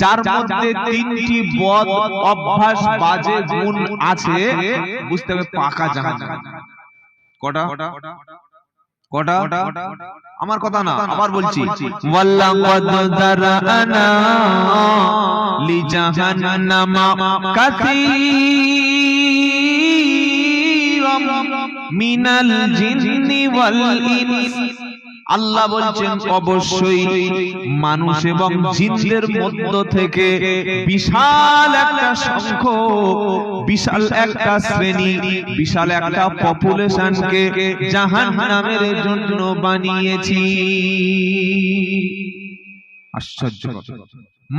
যার মধ্যে তিনটি বদ অভ্যাস বাজে গুণ আছে, বুঝতে হবে পাকা জাহান্নাম। কটা কটা? আমার কথা না, আবার বলছি, ওয়াল্লাকাদ দারানা লিজাহান্নামা কাসীরাম মিনাল জিন্নি ওয়াল ইনস। আল্লাহ বলছেন অবশ্যই মানুষ এবং জিনদের মধ্য থেকে বিশাল একটা সংখ্যক, বিশাল একটা শ্রেণী, বিশাল একটা পপুলেশনকে জাহান্নামের জন্য বানিয়েছি। আশ্চর্য কথা,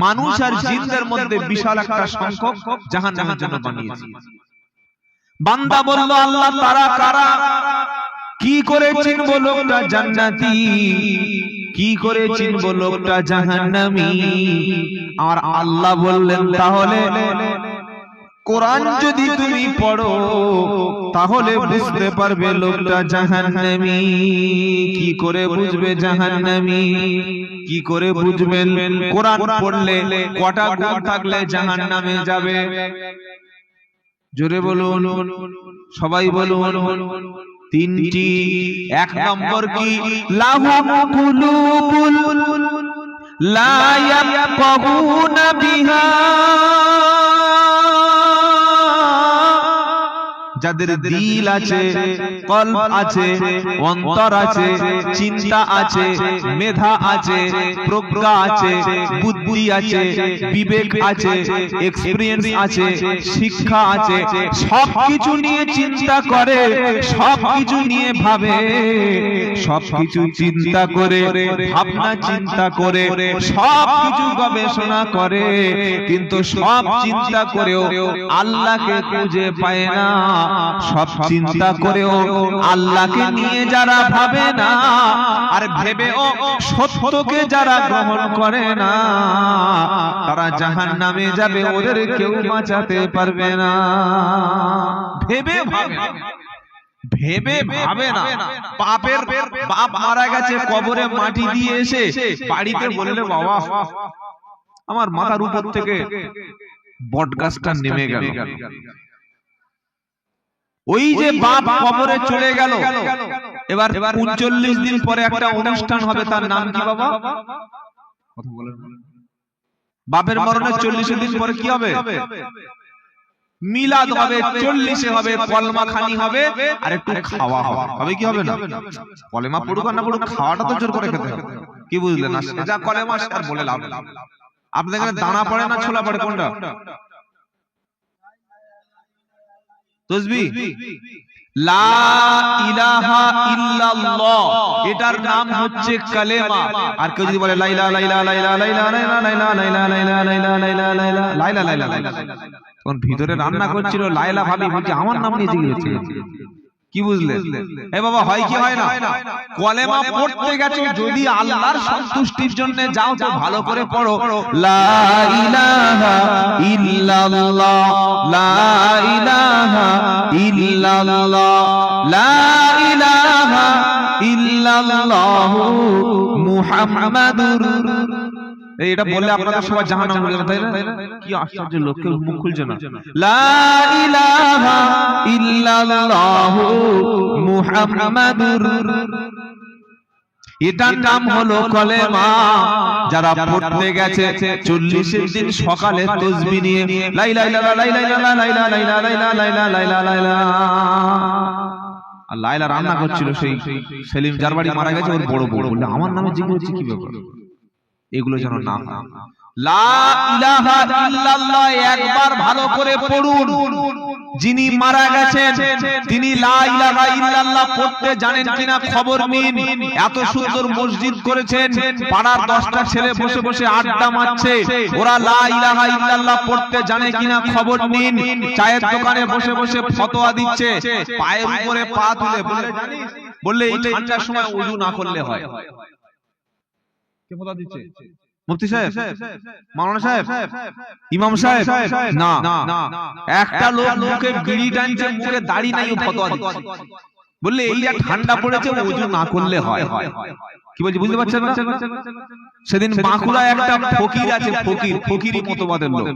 মানুষ আর জিনদের মধ্যে বিশাল একটা সংখ্যক জাহান্নামের জন্য বানিয়েছি। বান্দা বলল, আল্লাহ তারা কারা? কি করে চিনবো লোকটা জান্নাতি, কি করে চিনবো লোকটা জাহান্নামী? আর আল্লাহ বললেন, তাহলে কোরআন যদি তুমি পড়ো তাহলে বুঝতে পারবে লোকটা জাহান্নামী। কি করে বুঝবে জাহান্নামী? কি করে বুঝবেন? কোরআন পড়লে কটা গুণ থাকলে জাহান্নামে যাবে? জোরে বলুন, সবাই বলুন। তিনটি। এক নম্বর কি? লাহুম কুলুবুল লা ইয়াফকাহুনা বিহা, যাদের দিল আছে, কলব আছে, অন্তর আছে, চিন্তা আছে, মেধা আছে, প্রজ্ঞা আছে, বুদ্ধি আছে, বিবেক আছে, এক্সপেরিয়েন্স আছে, শিক্ষা আছে, সবকিছু নিয়ে চিন্তা করে, সবকিছু নিয়ে ভাবে, সবকিছু চিন্তা করে, ভাবনা চিন্তা করে, সবকিছু গবেষণা করে, কিন্তু সব চিন্তা করেও আল্লাহকে খুঁজে পায় না। সব চিন্তা করেও আল্লাহকে নিয়ে যারা ভাবে না আর ভেবেও সত্যকে যারা গ্রহণ করে না, তারা জাহান্নামে যাবে, ওদের কেউ বাঁচাতে পারবে না। ভেবে ভাবে না। বাপের বাপ মারা গেছে, কবরে মাটি দিয়ে এসে বাড়িতে বললে, বাবা আমার মাথার উপর থেকে বট গাছটা নেমে গেল। ওই যে বাপ কবরে চলে গেল, এবার 39 দিন পরে একটা অনুষ্ঠান হবে, তার নাম কি বাবা? কথা বলেন। বাপের মরণের 40 দিন পরে কি হবে? মিলাদ হবে, 40 হবে, কলমা খানি হবে, আর একটু খাওয়া হবে। কি হবে না? কলেমা পড়ুক আর না পড়ুক, খাওয়াটা তো জোর করে খেতে হবে। কি বুঝলেন? না যা কলেমা আর বলে লাভ। আপনাদের এখানে দানা পড়ে না ছোলা পড়ে, কোনটা? তাসবিহ। লা ইলাহা ইল্লাল্লাহ, এটার নাম হচ্ছে কালেমা। আর কেউ যদি বলে লা ইলাহা লা ইলাহা লা ইলাহা লা ইলাহা লা ইলাহা লা ইলাহা লা ইলাহা লা ইলাহা লা ইলাহা লা ইলাহা লা ইলাহা, কোন ভিতরে রান্না করছিল লাইলা ভাবি বলছে আমার নাম নিয়ে জিজ্ঞেস হচ্ছে। কি বুঝলেন? এ বাবা, হয় কি হয় না? কলেমা পড়তে গেছো, যদি আল্লাহর সন্তুষ্টির জন্য যাও তো ভালো করে পড়ো, লা ইলাহা ইল্লাল্লাহ, লা ইলাহা ইল্লাল্লাহ, লা ইলাহা ইল্লাল্লাহ মুহাম্মাদুর। এটা বললে আপনারা সবাই জাহান্নামে যাবেন, তাই না? কি আশ্চর্য, লোকের মুখ খুলছে না। লা ইলাহা ইল্লাল্লাহ মুহাম্মাদুর, এটার নাম হলো কলেমা। যারা পড়তে গেছে 40 দিন সকালে তাসবিহ নিয়ে লা ইলাহা ইল্লাল্লাহ, লা ইলাহা ইল্লাল্লাহ, লা ইলাহা ইল্লাল্লাহ, লা ইলাহা ইল্লাল্লাহ, লা ইলাহা ইল্লাল্লাহ। আর লাইলা রান্না করছিল, সেই সেলিম যার বাড়ি মারা গেছে, ওর বড় বড় বললে আমার নামে জিজ্ঞেস হচ্ছে, কি ব্যাপার? এগুলো যেন না হয়। লা ইলাহা ইল্লাল্লাহ একবার ভালো করে পড়ুন। যিনি মারা গেছেন তিনি লা ইলাহা ইল্লাল্লাহ পড়তে জানেন কিনা খবর নিন। এত সুন্দর মসজিদ করেছেন, পাড়ার 10টা ছেলে বসে বসে আড্ডা মারছে, ওরা লা ইলাহা ইল্লাল্লাহ পড়তে জানে কিনা খবর নিন। চায়ের দোকানে বসে বসে ফতোয়া দিচ্ছে, পায়ের উপরে পা তুলে বললে এই ঠান্ডার সময় ওযু না করলে হয়। কে ফতোয়া দিচ্ছে? মুফতি সাহেব, মাওলানা সাহেব, ইমাম সাহেব? না, একটা লোক মুখে বিড়ি টানছে, মুখে দাড়ি নাই, ফতোয়া দিচ্ছে, বললে এই যা ঠান্ডা পড়েছে ওযু না করলে হয়। কি বলছি বুঝতে পারছেন না? সেদিন বাঁকুড়ায় একটা ফকির আছে, ফকিরি মতবাদের লোক।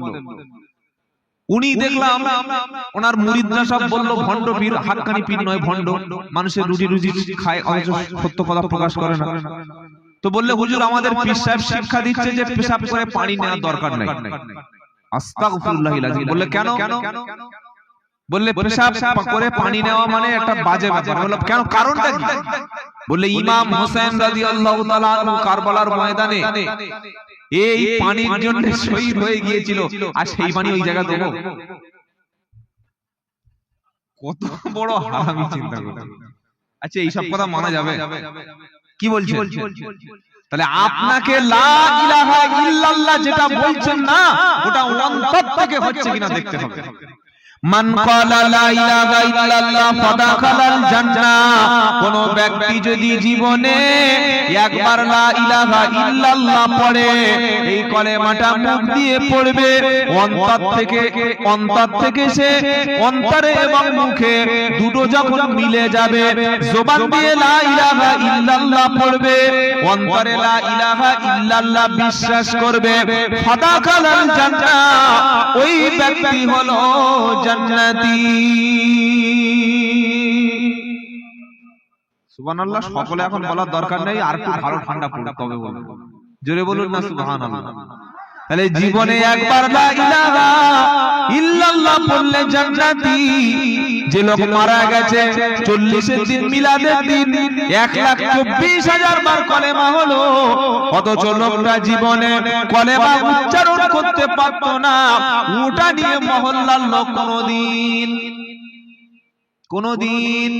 উনি দেখলাম ওনার মুরিদরা সব বললো ভণ্ড পীর, হাক্কানি পীর নয়, ভণ্ড। মানুষের রুজি রুজি খায়, অথচ সত্য কথা প্রকাশ করে না। তো বললে হুজুর আমাদের পীর সাহেব শিক্ষা দিচ্ছে যে পেশাব করে পানি নেওয়ার দরকার নাই। আস্তাগফিরুল্লাহিল আযীম। বললে কেন? বললে পেশাব করে পানি নেওয়া মানে একটা বাজে ব্যাপার। বললাম কেন, কারণটা কি? বললে ইমাম হোসেন রাদিয়াল্লাহু তাআলা আনহু কারবালার ময়দানে এই পানির জন্য শহীদ হয়ে গিয়েছিল, আর সেই পানি ওই জায়গা দেবো? কত বড় হারামি চিন্তা করো। আচ্ছা এইসব কথা মানা যাবে? কি বলছেন? তাহলে আপনাকে লা ইলাহা ইল্লাল্লাহ যেটা বলছেন না, ওটা অন্তর থেকে হচ্ছে কিনা দেখতে হবে। মান ক্বালা লা ইলাহা ইল্লাল্লাহ ফাদাখালাল জান্নাহ। কোন ব্যক্তি যদি জীবনে একবার লা ইলাহা ইল্লাল্লাহ পড়ে, এই কলেমাটা মুখ দিয়ে পড়বে, অন্তর থেকে সে অন্তরে এবং মুখে দুটো যখন মিলে যাবে, জবান দিয়ে লা ইলাহা ইল্লাল্লাহ পড়বে, অন্তরে লা ইলাহা ইল্লাল্লাহ বিশ্বাস করবে, ফাদাখালাল জান্নাহ, ওই ব্যক্তি হলো জান্নাতি। সুবহানাল্লাহ। সকলে এখন বলার দরকার নেই, আর একটু ভালো ঠান্ডা পড়ে তবে বলবো। জোরে বলুন না সুবহানাল্লাহ। তাহলে জীবনে একবার লা ইলাহা ইল্লাল্লাহ পড়লে জান্নাতি। যে লোক মারা গেছে 40 দিন মিলাদের দিন 1,24,000 বার কলেমা হলো, অথচ লোকটা জীবনে কলেমা উচ্চারণ করতে পারত না। ওটা নিয়ে মহল্লার লোক কোনদিন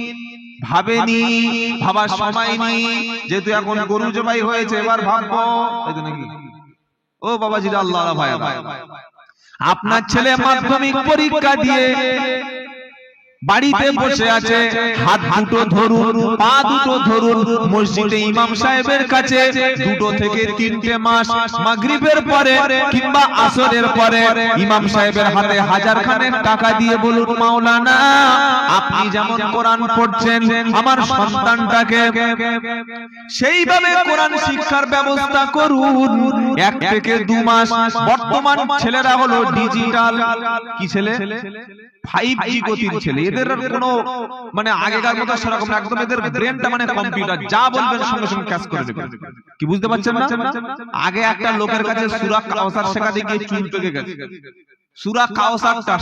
ভাবেনি, ভাবার সময় নেই। যেহেতু এখন গরু জবাই হয়েছে, এবার ভাববো নাকি ও বাবাজিরা, আল্লাহ ভাই, আপনার ছেলে মাধ্যমিক পরীক্ষা দিয়ে বাড়িতে বসে আছে, হাত দুটো ধরুন, পা দুটো ধরুন, মসজিদে ইমাম সাহেবের কাছে 2 থেকে 3 মাস মাগরিবের পরে কিংবা আসরের পরে ইমাম সাহেবের হাতে 1000 খানেক টাকা দিয়ে বলুন, মাওলানা আপনি যেমন কোরআন পড়ছেন আমার সন্তানটাকে সেইভাবে কোরআন শিক্ষার ব্যবস্থা করুন। 1 থেকে 2 মাস। বর্তমান ছেলেরা হলো ডিজিটাল, কি ছেলে? 5G গতির ছেলে। এদের কোনো মানে আগেকার মতো সেরকম একদম, এদের ব্রেনটা মানে কম্পিউটার, যা বলবেন সঙ্গে সঙ্গে ক্যাচ করে দেবে। কি বুঝতে পারছেন না? আগে একটা লোকের কাছে সূরা কাউসার শেখাতে গিয়ে চুল পেকে গেছে। সূরা কাউসারটা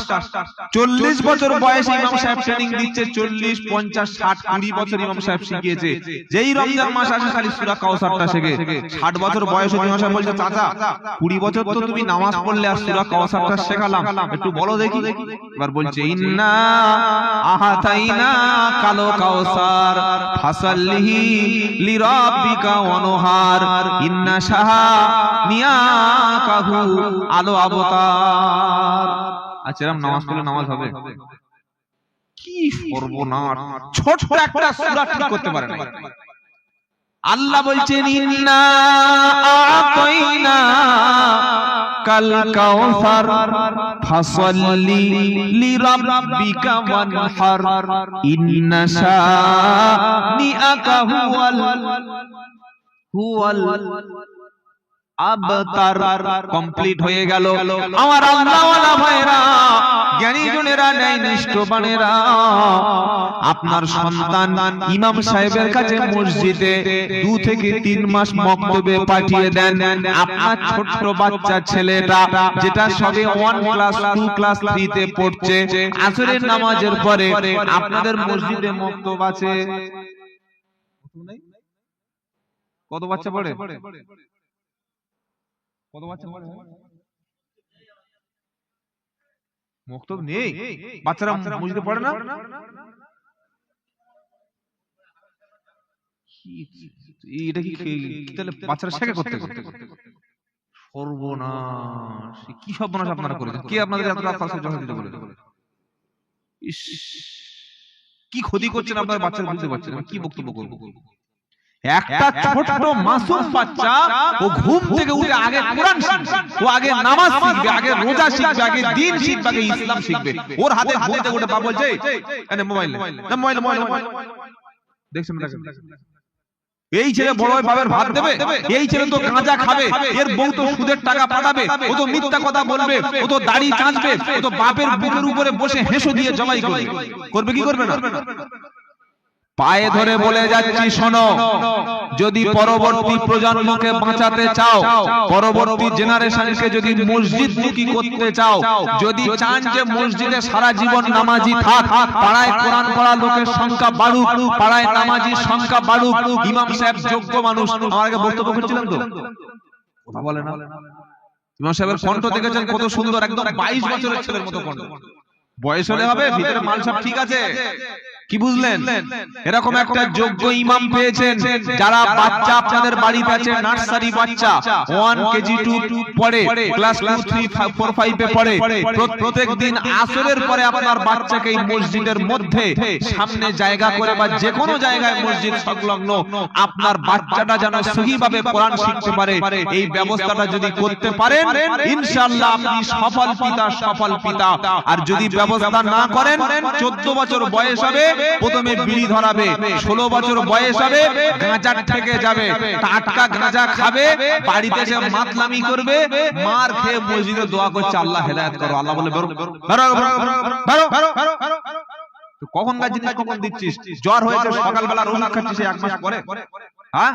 40 বছর বয়সে ইমাম সাহেব ট্রেনিং দিচ্ছে, 40, 50, 60, 20 বছর ইমাম সাহেব শিখিয়েছে। যেই রমজান মাস আসে খালি সূরা কাউসারটা শেখে। 60 বছর বয়সে ইমাম সাহেব বলছে, চাচা 20 বছর তো তুমি নামাজ পড়লে আর সূরা কাউসারটা শেখালাম, একটু বলো দেখি। এবার বলছে, ইন্না আহাতাইনা কালো কাউসার ফাসাল্লিহি লিরাব্বিকা ওয়ানহার ইন্না শাহানিয়াকাহু আলো আবতার। আচ্ছা এরকম নামাজ পড়লে নামাজ হবে? কি সর্বনাশ, ছোট একটা সূরা ঠিক করতে পারে না। আল্লাহ বলছেন, ইন্না আতাইনা কাল কাউসার ফাসাল্লি লিরাব্বিকা ওয়ানহার ইন্না শানিআকা হুয়াল আবতার। কমপ্লিট হয়ে গেল। আমার আল্লাহওয়ালা ভাইরা, জ্ঞানী জনেরা, ন্যায়নিষ্ঠবানেরা, আপনার সন্তান ইমাম সাহেবের কাছে মসজিদে 2 থেকে 3 মাস মক্তবে পাঠিয়ে দেন। আপনার ছোট্ট বাচ্চা ছেলেটা যেটা সবে 1 ক্লাস 2 ক্লাস 3 তে পড়ছে, আসরের নামাজের পরে আপনাদের মসজিদে মক্তব আছে। কত বাচ্চা পড়ে? কত বাচ্চা পড়ে? মক্তব নেই, বাচ্চারা মসজিদে পড়ে না। এটা কি তাহলে বাচ্চারা শেখে করতে করতে? সর্বনাশ, কি সর্বনাশ আপনারা করেছেন। কে আপনাদের এত রাত ফাঁসে জমা দিতে বলে? ইস, কি ক্ষতি করছেন আপনার বাচ্চারা, বুঝতে পারছেন কি বক্তব্য করবো। একটা ছোট্ট মাসুম বাচ্চা, ও ঘুম থেকে উঠে আগে কোরআন শিখবে, ও আগে নামাজ শিখবে, আগে রোজা শিখবে, আগে দিন শিখবে, আগে ইসলাম শিখবে। ওর হাতে ঘুম থেকে উঠে বাবা বলছে, এনে মোবাইল, মোবাইল দেখছেন, এই ছেলে বড় বাবার ভাত দেবে, এই ছেলে তো গাঁজা খাবে, এর বউ তো সুদের টাকা পাঠাবে, ও তো মিথ্যা কথা বলবে, ও তো দাড়ি চাঁচবে, ও তো বাপের বুকের উপরে বসে হেসো দিয়ে জবাই করবে। করবে কি করবে না? পায়ে ধরে বলে যাচ্ছি শোনো, যদি পরবর্তী প্রজন্মকে বাঁচাতে চাও, পরবর্তী জেনারেশনকে যদি মসজিদমুখী করতে চাও, যদি চান যে মসজিদে সারা জীবন নামাজি থাক, পাড়ায় কোরআন পড়া লোকের সংখ্যা বাড়ুক, পাড়ায় নামাজির সংখ্যা বাড়ুক, ইমাম সাহেব যোগ্য মানুষ, আমার আগে বক্তব্য করছিলেন তো কথা বলে না, ইমাম সাহেবের কণ্ঠ দেখেছেন কত সুন্দর, একদম 22 বছরের ছেলের মতো কণ্ঠ। বয়স হলে হবে, ভিতরে মাল সব ঠিক আছে, কি বুঝলেন? এরকম একটা যোগ্য ইমাম পেয়েছেন, যারা বাচ্চা আপনাদের বাড়িতে আছে, নার্সারি বাচ্চা 1 কেজি 2 পড়ে, ক্লাস 2 3 4 5 এ পড়ে, প্রত্যেকদিন আসরের পরে আপনার বাচ্চাকে এই মসজিদের মধ্যে সামনে জায়গা করে বা যে কোনো জায়গায় মসজিদ সংলগ্ন আপনার বাচ্চাটা যেন সহিভাবে কোরআন শিখতে পারে, এই ব্যবস্থাটা যদি করতে পারেন ইনশাআল্লাহ আপনি সফল পিতা, সফল পিতা। আর যদি ব্যবস্থা না করেন, 14 বছর বয়স হবে প্রথমে বিড়ি ধরাবে, 16 বছর বয়স হবে গাঁজা থেকে যাবে, টাটকা গাঁজা খাবে, বাড়িতে এসে মাতলামি করবে, মার খেয়ে মসজিদে দোয়া করছে আল্লাহ হেদায়েত করো, আল্লাহ বলে বেরো বেরো বেরো। কখন গাছ জিনিস কখন দিচ্ছিস? জ্বর হয়েছে সকালবেলা রোজা খাচ্ছিস 1 মাস পরে, হ্যাঁ?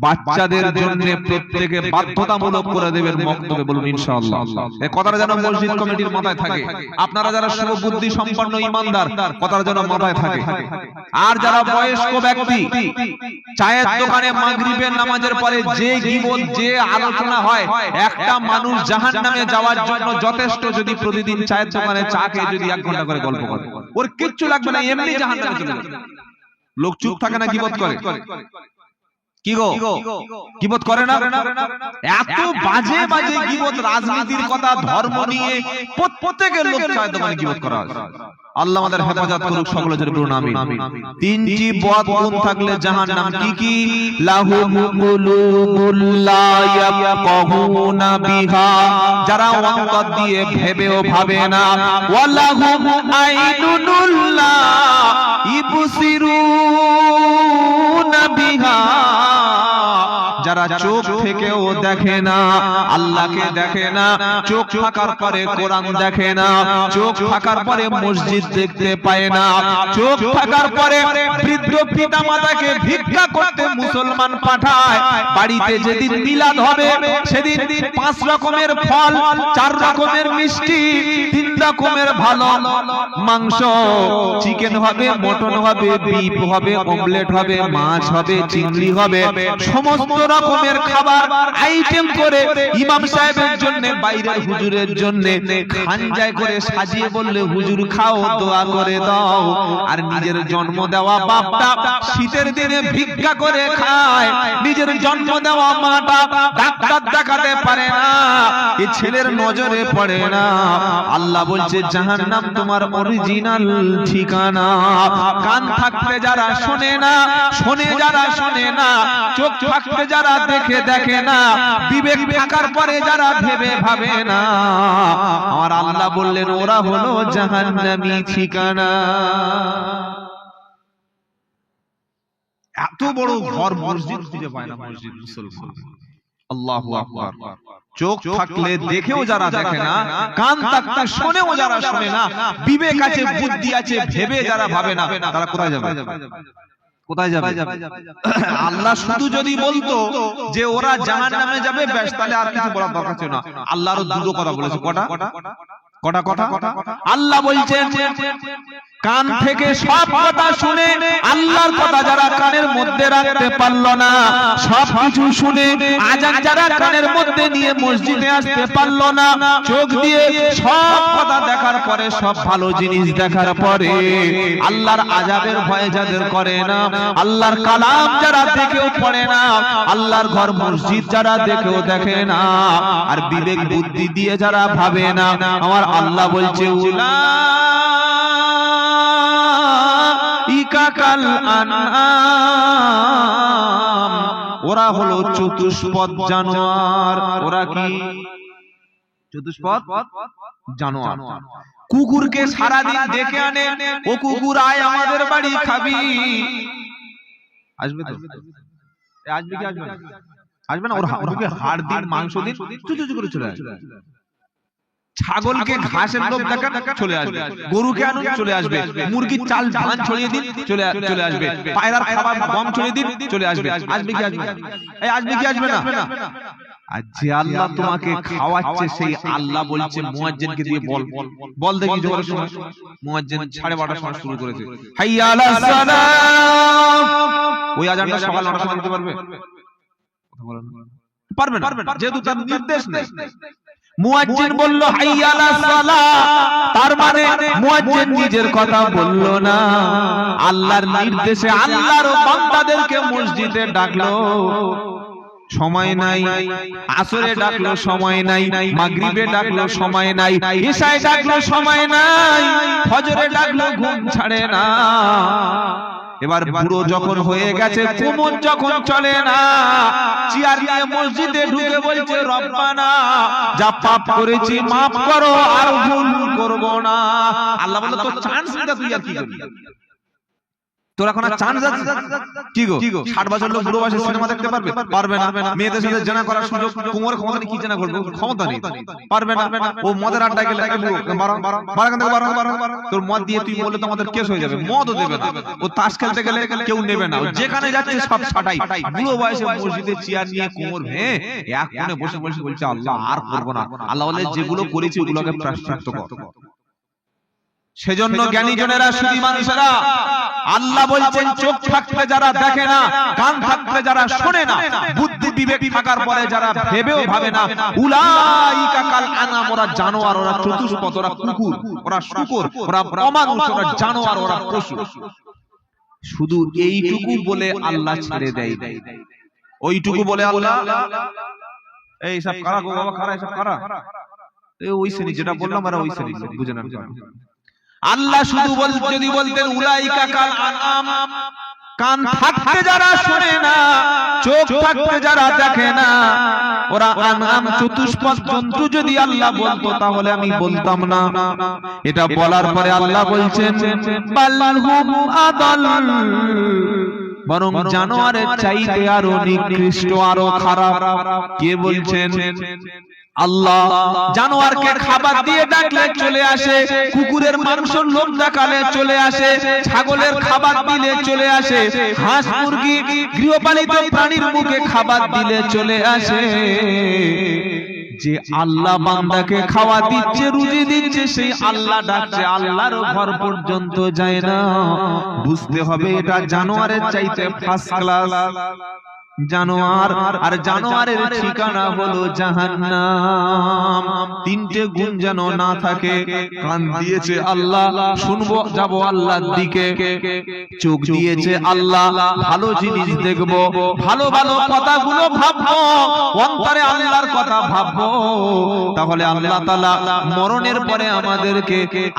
বাচ্চাদের জন্য প্রত্যেকে বাধ্যতামূলক করে দেবেন বক্তব্য, বলুন ইনশাআল্লাহ। এই কথাটা যেন মসজিদ কমিটির মাথায় থাকে, আপনারা যারা শুভবুদ্ধি সম্পন্ন ইমানদার কথাটা যেন মাথায় থাকে। আর যারা বয়স্ক ব্যক্তি, চায়ের দোকানে মাগরিবের নামাজের পরে যে গীবত, যে আলোচনা হয়, একটা মানুষ জাহান্নামে যাওয়ার জন্য যথেষ্ট। যদি প্রতিদিন চায়ের দোকানে চা খেয়ে যদি 1 ঘন্টা করে গল্প করে, ওর কিচ্ছু লাগবে না, এমনি জাহান্নামে চলে যাবে। লোক চুপ থাকে না, গীবত করে। কি গো গীবত করে না? এত বাজে বাজে গীবত, রাজনীতির কথা, ধর্ম নিয়ে প্রত্যেকের লোক চায় দোকানে গীবত করা। আল্লাহ আমাদের হেফাজত করুক, সকলে জোরে বলুন আমিন। 3টি বদ গুণ থাকলে জাহান্নাম। কি কি? লাহুম কুলুবুল লা ইয়াফকাহুনা বিহা, যারা অন্তর দিয়ে ভেবেও ভাবে না। ওয়া লাহুম আইনুন লা ইবসিরুনা বিহা, যারা চোখ থেকেও দেখে না, আল্লাহকে দেখে না, চোখ থাকার পরে কোরআন দেখে না, চোখ থাকার পরে মসজিদ দেখতে পায় না, চোখ থাকার পরে বৃদ্ধ পিতা মাতাকে ভিক্ষা করতে মুসলমান পাঠায়। বাড়িতে যেদিন মিলাদ হবে সেদিন 5 রকমের ফল, 4 রকমের মিষ্টি, 3 রকমের ভালো মাংস, চিকেন হবে, মটন হবে, বিফ হবে, অমলেট হবে, মাছ হবে, চিংড়ি হবে, সমস্ত রকমের খাবার আইটেম করে ইমাম সাহেবের জন্য, বাইরের হুজুরের জন্য খানজায় করে সাজিয়ে বললে হুজুর খাও, দোয়া করে দাও। আর নিজের জন্ম দেওয়া বাপটা শীতের দিনে ভিক্ষা করে খায়, নিজের জন্ম দেওয়া মাটা ডাক্তার দেখাতে পারে না, এই ছেলের নজরে পড়ে না। আল্লাহ বলছে জাহান্নাম তোমার অরিজিনাল ঠিকানা। কান থাকতে যারা শোনে না, শোনে যারা শোনে না, চোখ থাকতে যারা দেখে না, বিবেক থাকার পরে যারা ভেবে ভাবে না, আমার আল্লাহ বললেন ওরা হলো জাহান্নামী ঠিকানা। এত বড় ঘর মসজিদ খুঁজে পায় না মসজিদ মুসলমান। আল্লাহু আকবার। চোখ থাকলে দেখেও যারা দেখে না, কান থাকতে শোনেও যারা শোনে না, বিবেক আছে, বুদ্ধি আছে, ভেবে যারা ভাবে না, তারা কোথায় যাবে? কোথায় যাবে? আল্লাহ শুধু যদি বলতো যে ওরা জাহান্নামে যাবে, ব্যাস, তাহলে আর কিছু বলার দরকার ছিল না। আল্লাহ আরো দুটো কথা বলেছে। কটা কথা? আল্লাহ বলছেন কান থেকে সব কথা শুনে আল্লাহর কথা যারা কানের মধ্যে রাখতে পারলো না, সব কিছু শুনে আজান যারা কানের মধ্যে নিয়ে মসজিদে আসতে পারলো না, চোখ দিয়ে সব কথা দেখার পরে, সব ভালো জিনিস দেখার পরে আল্লাহর আযাবের ভয় যাদের করে না, আল্লাহর কালাম যারা দেখেও পড়ে না, আল্লাহর ঘর মসজিদ যারা দেখেও দেখে না, আর বিবেক বুদ্ধি দিয়ে যারা ভাবে না, আমার আল্লাহ বলছে ওরা হলো চতুষ্পদ জানোয়ার। ওরা কি? চতুষ্পদ জানোয়ার। কুকুরকে সারাদিন ডেকে আনে, ও কুকুর আয় আমাদের বাড়ি খাবি, আসবে তো? আসবে কি আসবে না? আসবে না? ওর হাড় দিন মাংস দিন চুচু করে চলে আসবে। ছাগলকে ঘাসের লোভ দেখান চলে আসবে, গরুকে আনুন চলে আসবে, মুরগির চাল ধান ছড়িয়ে দিন চলে আসবে, পায়রার খাবার গম ছড়িয়ে দিন চলে আসবে। আসবে কি আসবে না? এই আসবে কি আসবে না? আর যে আল্লাহ তোমাকে খাওয়াচ্ছে সেই আল্লাহ বলছে মুয়াজ্জিনকে দিয়ে বল দেখি জোরে শোনো। মুয়াজ্জিন 12:30টার সময় শুরু করেছে, হাইয়া আলাস সালাম। ওই আজানটা সকাল 9টার সময় দিতে পারবে? পারবে না, যেহেতু তার নির্দেশ নেই। মুয়াজ্জিন বলল হাইয়া আলাস সালাহ, তার মানে মুয়াজ্জিন নিজের কথা বলল না, আল্লাহর নির্দেশে আল্লাহর বান্দাদেরকে মসজিদে ডাকলো। সময় নাই, আসরে ডাকলো সময় নাই, মাগরিবে ডাকলো সময় নাই, ইশায় ডাকলো সময় নাই, ফজরে ডাকলো ঘুম ছাড়ে না। এবার বুড়ো যখন হয়ে গেছে, কোমর যখন চলে না, চেয়ার নিয়ে মসজিদে ঢুকে বলছে রব্বানা যা পাপ করেছি মাফ করো, আর ভুল করব না। আল্লাহ বলল তো চান্স দিতে তুই আর কি করবি? তোর এখন আর চান্স আছে কি গো? 60 বছর লোক বুড়ো বয়সে সিনেমা দেখতে পারবে? পারবে না। মেয়েদের সাথে জেনা করার সুযোগ, কোমরের ক্ষমতা নেই, কি জেনা করবে? ক্ষমতা নেই, পারবে না। ও মদের আড্ডায় গেলে তোর মদ দিয়ে তুই বললে তো আমাদের কেস হয়ে যাবে, মদও দেবে না। ও তাস খেলতে গেলে কেউ নেবে না, যেখানে যাচ্ছে সব ছাটাই। বুড়ো বয়সে মসজিদে চেয়ার নিয়ে কোমর ভেঙে এক কোণে বসে বসে বলছে আল্লাহ আর করবো না। আল্লাহ বলে যেগুলো করেছি ওগুলোকে প্রায়শ্চিত্ত কর। সেজন্য জ্ঞানীজনেরা, সুধী মানুষেরা, আল্লাহ বলছেন চোখ থাকতে যারা দেখে না, কান থাকতে যারা শোনে না, বুদ্ধি বিবেক থাকার পরে যারা ভেবেও ভাবে না, উলাইকা কাল আনাম, ওরা জানোয়ার, ওরা চতুষ্পদ, ওরা কুকুর, ওরা শূকর, ওরা অমানুষ, ওরা জানোয়ার, ওরা পশু। শুধু এইটুকু বলে আল্লাহ ছেড়ে দেয়। ওইটুকু বলে আল্লাহ, এই সব কারা গো বাবা, কারা এসব কারা? ওই শ্রেণী যেটা বললাম, আর ওই শ্রেণী বুঝে না। আল্লাহ শুধু যদি বলতেন উলাইকা কাল আনআম, কান থাকতে যারা শুনে না, চোখ থাকতে যারা দেখে না, ওরা আনআম চতুষ্পদ জন্তু যদি আল্লাহ বলতো তাহলে আমি বলতাম না। এটা বলার পরে আল্লাহ বলছেন বাল হুম আদাল, বরং জানোয়ারের চাইতে আরো নিকৃষ্ট, আরো খারাপ। কে বলছেন? আল্লাহ। জানোয়ারকে খাবার দিয়ে ডাকলে চলে আসে, কুকুরের মাংসের লোভ দেখালে চলে আসে, ছাগলের খাবার দিলে চলে আসে, হাঁস মুরগি গৃহপালিত প্রাণীর মুখে খাবার দিলে চলে আসে। যে আল্লাহ বান্দাকে খাওয়া দিচ্ছে, রুজি দিচ্ছে, সেই আল্লাহ ডাকছে, আল্লাহর ঘর পর্যন্ত যায় না। বুঝতে হবে এটা জানোয়ারের চাইতে ফার্স্ট ক্লাস জানোয়ার, আর জানোয়ারের ঠিকানা হলো জাহান্নাম। তিনটে গুণ যেন না থাকে। কান দিয়েছে আল্লাহ, শুনবো যাব আল্লাহর দিকে। চোখ দিয়েছে আল্লাহ, ভালো জিনিস দেখবো, ভালো ভালো কথাগুলো ভাববো, অন্তরে আল্লাহর কথা ভাববো। তাহলে আল্লাহ তাআলা মরণের পরে আমাদেরকে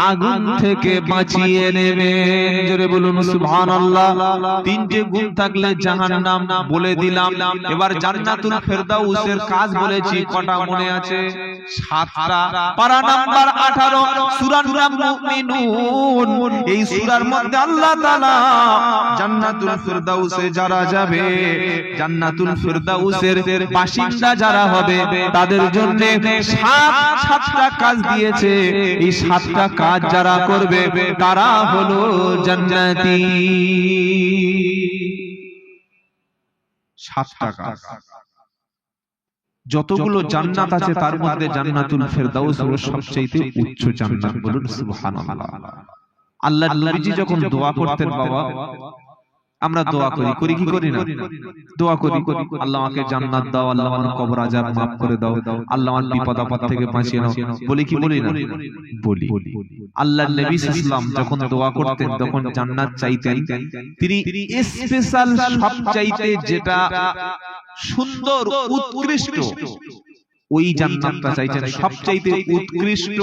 আগুন থেকে বাঁচিয়ে নেবেন। জোরে বলুন সুবহানাল্লাহ। তিনটে গুণ থাকলে জাহান্নাম বলে দিলাম। এবার জান্নাতুল ফেরদাউসের কাজ বলেছি, কটা মনে আছে? 7টা। পারা নাম্বার 18, সূরার নাম মুমিনুন। এই সূরার মধ্যে আল্লাহ তাআলা জান্নাতুল ফেরদাউসে যারা যাবে, জান্নাতুল ফেরদাউসের বাসিন্দা যারা হবে, তাদের জন্য 7টা কাজ দিয়েছে। এই 7টা কাজ যারা করবে তারা হলো জান্নাতি। 7টা কাজ। যতগুলো জান্নাত আছে তার মধ্যে জান্নাতুল ফেরদাউস হলো সবচেয়ে উচ্চ জান্নাত। বলুন সুবহানাল্লাহ। আল্লাহর নবীজি যখন দোয়া করতেন, বাবা আমরা দোয়া করি কি করি না? দোয়া করি, আল্লাহ আমাকে জান্নাত দাও, আল্লাহ আমার কবর আযাব maaf করে দাও, আল্লাহ আমার বিপদ আপদ থেকে বাঁচিয়ে নাও। বলি কি বলি না? বলি। আল্লাহর নবী সাল্লাল্লাহু আলাইহি ওয়াসাল্লাম যখন দোয়া করতেন তখন জান্নাত চাইতেন। তিনি স্পেশাল সবচাইতে যেটা সুন্দর উৎকৃষ্ট ওই জান্নাতটা চাইতেন। সবচাইতে উৎকৃষ্ট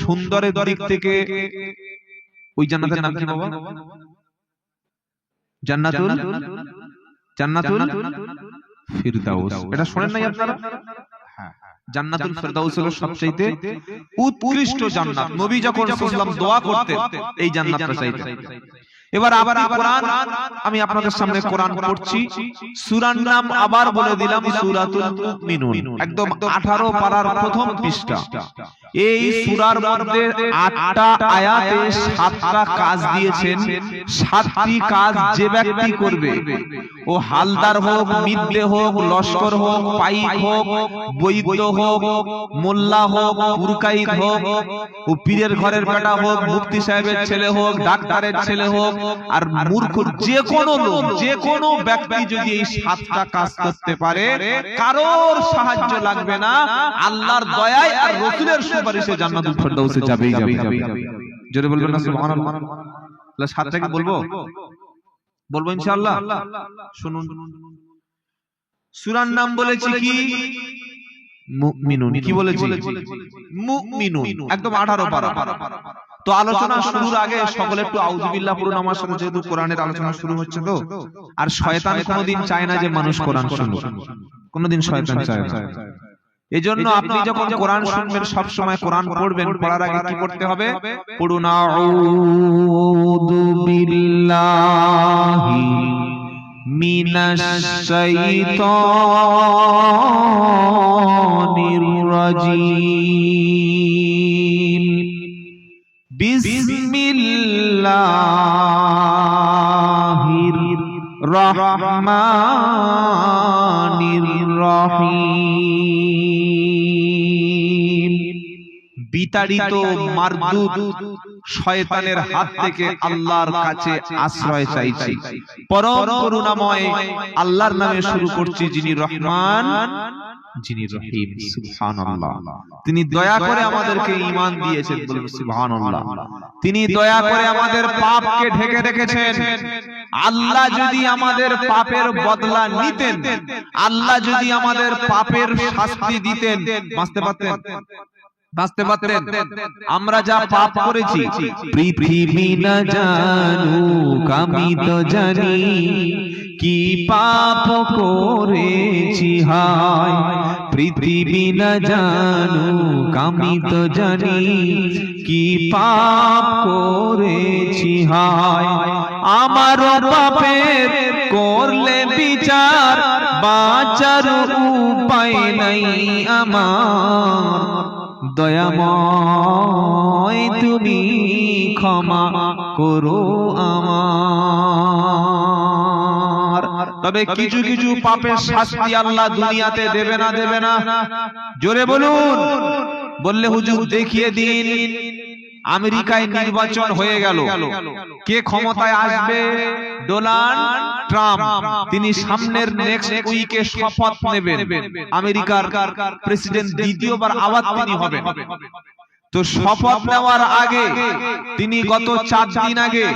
সুন্দরের দিক থেকে ওই জান্নাতের নাম কি বাবা? জান্নাতুল ফিরদাউস। এটা শুনেন নাই আপনারা? হ্যাঁ, জান্নাতুল ফিরদাউস হলো সবচেয়ে উৎকৃষ্ট জান্নাত। নবী যখন সাল্লাল্লাহু আলাইহি ওয়াসাল্লাম দোয়া করতেন এই জান্নাতটা চাইতেন। এবার আপনি কোরআন, আমি আপনাদের সামনে কোরআন পড়ছি। সূরার নাম আবার বলে দিলাম, সূরাতুল মুমিনুন, একদম 18 পারার প্রথম পৃষ্ঠা। এই সূরার মধ্যে 8টা আয়াতে 7টা কাজ দিয়েছেন। 7টি কাজ যে ব্যক্তি করবে, ও হালদার হোক, মিদ্দে হোক, লস্কর হোক, পাইক হোক, বৈদ্য হোক, মোল্লা হোক, পুরকাইত হোক, ও পীরের ঘরের বেটা হোক, মুফতি সাহেবের ছেলে হোক, ডাক্তারের ছেলে হোক, আর মূর্খ যে কোনো লোক, যে কোনো ব্যক্তি যদি এই 7টা কাজ করতে পারে, কারোর সাহায্য লাগবে না, আল্লাহর দয়ায় আর রাসূলের সুপারিশে জান্নাতুল ফেরদাউসে যাবেই যাবে। জোরে বলবেন না সুবহানাল্লাহ? তাহলে 7টা কি বলবো? বলবো ইনশাআল্লাহ। শুনুন, সূরার নাম বলেছি কি? মুমিনুন। কি বলেছি? মুমিনুন, একদম 18 পারা। তো আলোচনা শুরুর আগে সকলে একটু আউযুবিল্লাহ পড়ুন আমার সাথে, যেহেতু কোরআনের আলোচনা শুরু হচ্ছে তো। আর শয়তান কোনোদিন চায় না যে মানুষ কোরআন শুনুক, কোনোদিন শয়তান চায় না। এজন্য আপনি যখন কোরআন শুনবেন, সব সময় কোরআন পড়বেন, পড়ার আগে কি করতে হবে? পড়ুন আউযু বিল্লাহি মিনাশ শাইতানির রাজীম, বিসমিল্লাহির রহমানির রহিম। বিতাড়িত মারদুদ শয়তানের হাত থেকে আল্লাহর কাছে আশ্রয় চাইছি। পরম করুণাময় আল্লাহর নামে শুরু করছি, যিনি রহমান, যিনি রহিম। সুবহানাল্লাহ। তিনি দয়া করে আমাদেরকে ঈমান দিয়েছেন, বলুন সুবহানাল্লাহ। তিনি দয়া করে আমাদের পাপকে ঢেকে রেখেছেন। আল্লাহ যদি আমাদের পাপের বদলা নিতেন, আল্লাহ যদি আমাদের পাপের শাস্তি দিতেন, বাঁচতে পারতেন? বাঁচতে পারতেন? আমরা যা পাপ করেছি, পৃথিবী না জানুক আমি তো জানি, কি পাপ করেছি হায়। পৃথিবী না জানুক আমি তো জানি, কি পাপ করেছি হায়। আমার পাপের করলে বিচার, বাঁচার উপায় নাই আমার। দয়াময় তুমি ক্ষমা করো আমার। তবে কিছু কিছু পাপের শাস্তি আল্লাহ দুনিয়াতে দেবে না, দেবে না? জোরে বলুন। বললে হুজুর দেখিয়ে দিন। আমেরিকায় নির্বাচন হয়ে গেল, কে ক্ষমতায় আসবে? Donald Trump. তিনি সামনের নেক্সট উইকে শপথ নেবেন, আমেরিকার প্রেসিডেন্ট দ্বিতীয়বার আবার তিনি হবেন। তো শপথ নেওয়ার আগে তিনি গত 4 দিন আগে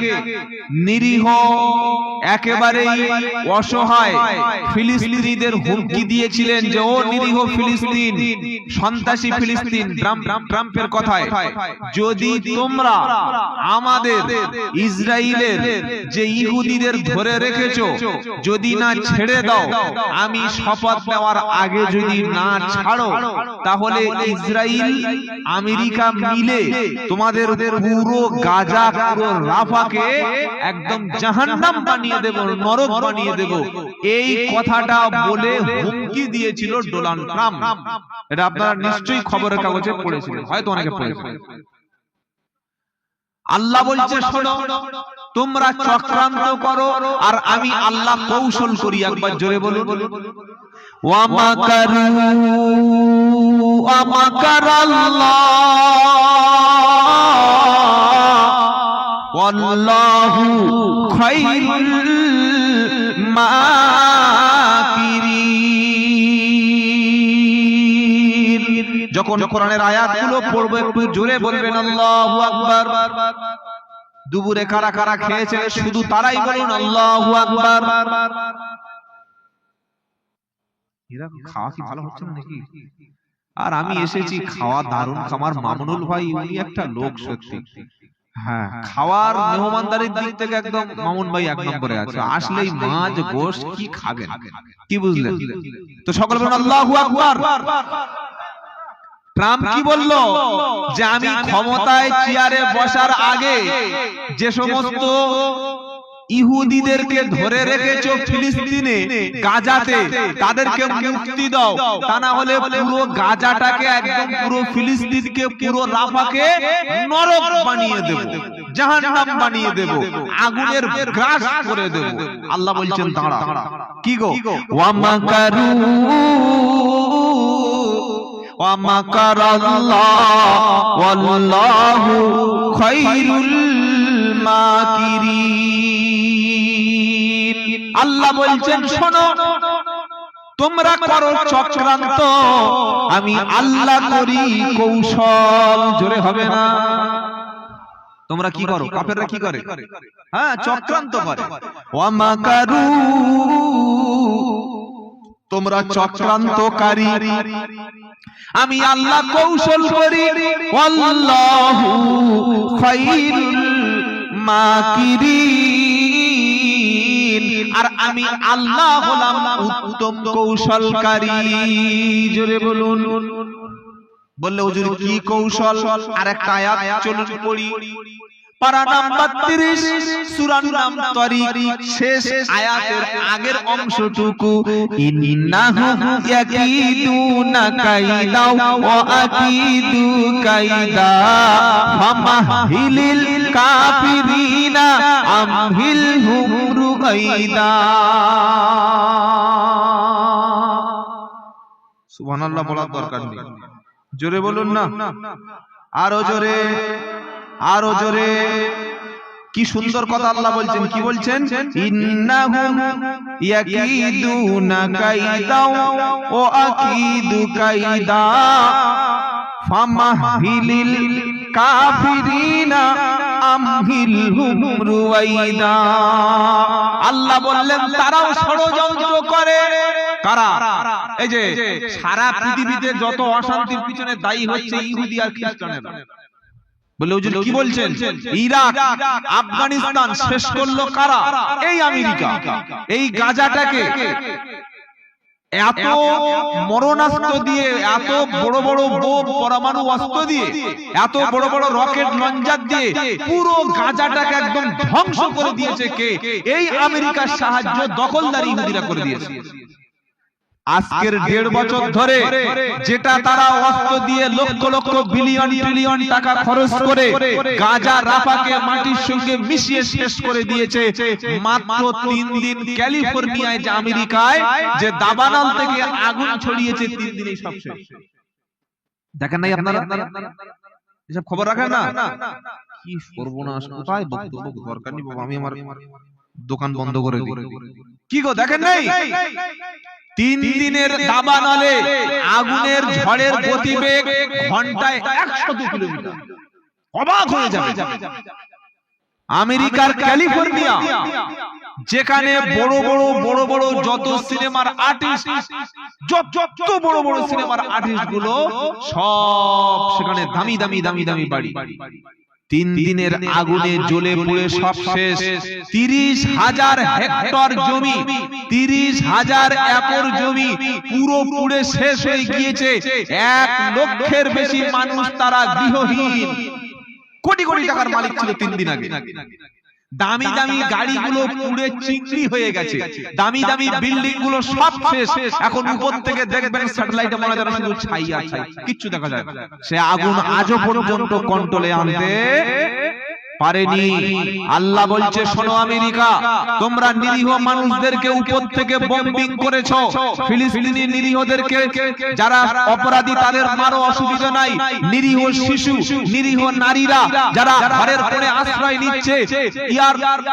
নিরীহ, একেবারেই অসহায় ফিলিস্তিনিদের হুমকি দিয়েছিলেন যে, ও নিরীহ ফিলিস্তিন, সন্ত্রাসী ফিলিস্তিন, ট্রাম্পের কথায়, যদি তোমরা আমাদের ইসরায়েলের যে ইহুদিদের ধরে রেখেছো যদি না ছেড়ে দাও, আমি শপথ নেওয়ার আগে যদি না ছাড়ো, তাহলে ইসরায়েল আমেরিকা মিলে তোমাদের পুরো গাজা, পুরো রাফাকে একদম জাহান্নাম বানিয়ে দেব, নরক বানিয়ে দেব। এই কথাটা বলে হুমকি দিয়েছিল ডোনাল্ড ট্রাম্প। এটা আপনারা নিশ্চয়ই খবরের কাগজে পড়েছিলেন, হয়তো অনেকে পড়েছেন। আল্লাহ বলছে, শোনো, তোমরা চক্রান্ত করো আর আমি আল্লাহ কৌশল করি। একবার জোরে বলুন। ওয়া মাকারু ওয়া মাকারাল্লাহ ওয়াল্লাহু খায়রুল মাকিরিন। যখন কোরআনের আয়াতগুলো পড়বো একটু জোরে বলবেন আল্লাহু আকবার। দুপুরে কারা কারা খেয়েছে শুধু তারাই বলুন আল্লাহু আকবার। এরা খাওয়া কি ভালো হচ্ছে না নাকি? আর আমি এসেছি, খাওয়া দারুণ। আমার মামুনুল ভাই, উনি একটা লোক সত্যি। হ্যাঁ, খাওয়ার মেহমানদারির দিক থেকে একদম মামুন ভাই 1 নম্বরে আছে। আসলেই মাছ গোশত কি খাবেন, কি বুঝলেন? তো সকলে বলুন আল্লাহু আকবার। ট্রাম্প কি বলল? যে আমি ক্ষমতায় চেয়ারে বসার আগে যে সমস্ত ইহুদিদেরকে ধরে রেখেছো ফিলিস্তিনে গাজাতে, তাদেরকে মুক্তি দাও, তা না হলে পুরো গাজাটাকে একদম পুরো ফিলিস্তিনকে পুরো রাফাকে নরক বানিয়ে দেব, জাহান্নাম বানিয়ে দেব, আগুনের গ্রাস করে দেব। আল্লাহ বলছেন দাঁড়া, কি গো? ওয়া মাকারু ওয়া মাকারাল্লাহ ওয়াল্লাহু খায়রুল মাকিরিন। আল্লাহ বলছেন শোনো, তোমরা করো চক্রান্ত, আমি আল্লাহ করি কৌশল। জোরে হবে না? তোমরা কি করো? কাফেররা কি করে? হ্যাঁ, চক্রান্ত করে। ওয়া মাকারু, তোমরা চক্রান্তকারী, আমি আল্লাহ কৌশল করি। আল্লাহু খায়রুল মাকিরিন, আর আমি আল্লাহ হলাম উত্তম কৌশলকারী। জোরে বলুন। বললে হুজুর কি কৌশল? আর একটা আয়াত চলুন পড়ি, পারা নাম্বার 30 সূরা নাম তারিক, শেষ আয়াতের আগের অংশটুকু, ইন্নাহু ইয়াকিদুনা কাইদা ওয়া আকিদু কাইদা ফামাহিলিল কাফিরিনা আমহিলহুম রুকাইদা। সুবহানাল্লাহ বলার দরকার নেই, জোরে বলুন না, আরো জোরে, আরো জোরে। কি সুন্দর কথা আল্লাহ বলছেন, কি বলছেন? ইন্নাহুম ইয়াকিদুনা কাইদা ওয়া আকিদু কাইদা ফামাহিলিল কাফিরিনা আমহিলহুম রুয়াইদা। আল্লাহ বললেন তারাও ষড়যন্ত্র করে। কারা? এই যে সারা পৃথিবীতে যত অশান্তির পিছনে দায়ী হচ্ছে ইহুদি আর খ্রিস্টানেরা। বলে হুজুর কি বলছেন? ইরাক, আফগানিস্তান শেষ করলো কারা? এই আমেরিকা। এই গাজাটাকে এত মরণাস্ত্র দিয়ে, এত বড় বড় বোম, পরমাণু অস্ত্র দিয়ে, এত বড় বড় রকেট লঞ্চার দিয়ে পুরো গাজাটাকে একদম ধ্বংস করে দিয়েছে কে? এই আমেরিকার সাহায্য দখলদারি ইহুদিরা করে দিয়েছে। আজকের 1.5 বছর ধরে যেটা তারা অস্ত্র দিয়ে লক্ষ লক্ষ বিলিয়ন ট্রিলিয়ন টাকা খরচ করে গাজা রাফাকে মাটির সঙ্গে মিশিয়ে শেষ করে দিয়েছে, মাত্র 3 দিন ক্যালিফোর্নিয়ায় যে আমেরিকায় যে দাবানল থেকে আগুন ছড়িয়েছে, 3 দিনেই সব শেষ। দেখেন নাই আপনারা? এসব খবর রাখেন না? কি সর্বনাশ! কোথায় বক্তব্য দরকার নেই বাবা, আমি আমার দোকান বন্ধ করে দিই। কি গো দেখেন নাই? 3 দিনের দাবানলে আগুনের ঝড়ের গতিবেগ ঘন্টায় 102 কিলোমিটার। অবাক হয়ে যাবে। আমেরিকার ক্যালিফোর্নিয়া, যেখানে বড় বড় যত সিনেমার আর্টিস্ট, যত বড় বড় সিনেমার আর্টিস্ট গুলো সব সেখানে দামি দামি দামি দামি বাড়ি। 3 দিনের আগুনে জ্বলে পুড়ে সব শেষ। 30,000 হেক্টর জমি, 30,000 একর জমি পুরো পুড়ে শেষ হয়ে গিয়েছে। 1 লক্ষের বেশি মানুষ তারা গৃহহীন। কোটি কোটি টাকার মালিক ছিল 3 দিন আগে। দামি দামি গাড়িগুলো পুড়ে চিংড়ি হয়ে গেছে, দামি দামি বিল্ডিং গুলো সব শেষ। এখন উপর থেকে দেখবেন স্যাটেলাইটে মনে হয় শুধু ছাই আর ছাই, কিচ্ছু দেখা যায় না। সে আগুন আজও পর্যন্ত কন্ট্রোলে আনতে পারেনি। আল্লাহ বলছে শোনো আমেরিকা, তোমরা নিরীহ মানুষদেরকে উপর থেকে বোম্বিং করেছো, ফিলিস্তিনি নিরীহদেরকে যারা অপরাধী তাদের মারো, অসুবিধা নাই। নিরীহ শিশু, নিরীহ নারীরা যারা ঘরের কোণে আশ্রয় নিচ্ছে,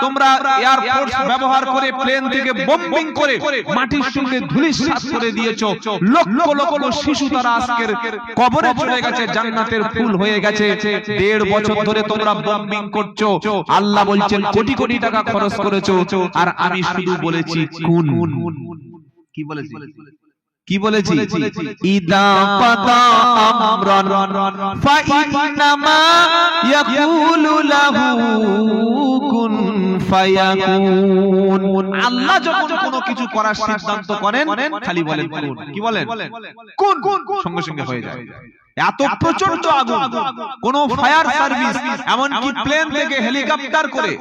তোমরা এয়ার ফোর্স ব্যবহার করে প্লেন থেকে বোম্বিং করে মাটির সঙ্গে ধূলিসাৎ করে দিয়েছো। লক্ষ লক্ষ শিশু তারা আজকের কবরে চলে গেছে, জান্নাতের ফুল হয়ে গেছে। 1.5 বছর ধরে তোমরা বোম্বিং করছো। আল্লাহ বলছেন কোটি কোটি টাকা খরচ করেছো, আর আমি শুধু বলেছি কোন। কি বলেছি? কি বলেছি? ইদা কাদা আমরান ফাইন্নামা ইয়াকুলু লাহু কুন ফায়াকুন। আল্লাহ যখন কোনো কিছু করার সিদ্ধান্ত করেন খালি বলেন কোন। কি বলেন? কোন, সঙ্গে সঙ্গে হয়ে যায়। এত প্রচন্ড আগুন, কোন ফায়ার সার্ভিস এমনকি প্লেন থেকে হেলিকপ্টার করে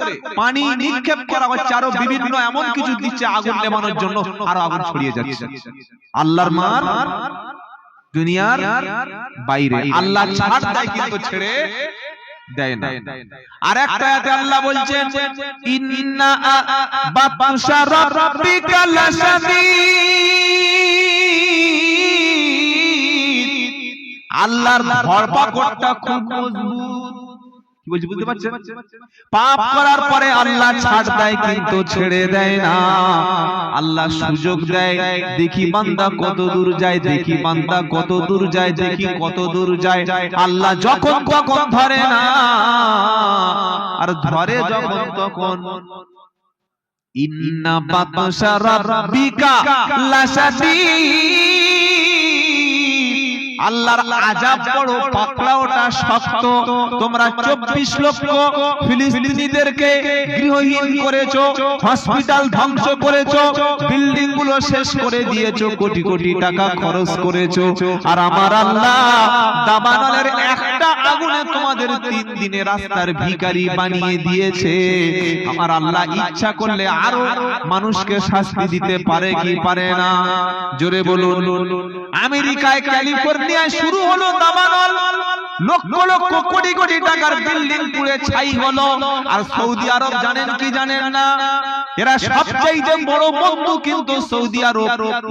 পানি নিক্ষেপ করা হচ্ছে, আরো বিভিন্ন এমন কিছু দিচ্ছে আগুন নেভানোর জন্য, আরো আগুন ছড়িয়ে যাচ্ছে। আল্লাহর মার দুনিয়ার বাইরে, আল্লাহ ছাড় দেয় কিন্তু ছেড়ে দেয় না। আর একটা আয়াতে আল্লাহ বলছেন ইন্না বাতশা রাব্বিকা লাশাদীদ, আল্লাহর ধরপাকড়টা খুব মজবুত। কি বলছি বুঝতে পারছেন? পাপ করার পরে আল্লাহ ছাড় দেয় কিন্তু ছেড়ে দেয় না। আল্লাহ সুযোগ দেয়, দেখি বান্দা কত দূর যায়, দেখি বান্দা কত দূর যায়, দেখি কত দূর যায়। আল্লাহ যখন তখন ধরে না, আর ধরে যখন তখন। ইন্না বাতশা রাব্বিকা লাশাদীদ, আল্লাহর আযাব বড় পাকড়া, ওটা শক্ত। তোমরা 24 লক্ষ ফিলিস্তিনিদেরকে গৃহহীন করেছো, হসপিটাল ধ্বংস করেছো, বিল্ডিং গুলো শেষ করে দিয়েছো, কোটি কোটি টাকা খরচ করেছো, আর আমার আল্লাহ দাবানলের একটা আগুনে তোমাদের 3 দিনে রাস্তার ভিখারি বানিয়ে দিয়েছে। আমার আল্লাহ ইচ্ছা করলে আরো মানুষকে শাস্তি দিতে পারে কি পারে না? জোরে বলুন। আমেরিকায় ক্যালিফোর্নিয়ায় শুরু হলো দাবানল, লক্ষ লক্ষ কোটি কোটি টাকার বিল্ডিং পুড়ে ছাই হলো। আর সৌদি আরব জানেন কি জানেন না, এরা সবচেয়ে বড় বন্ধু কিন্তু সৌদি আরব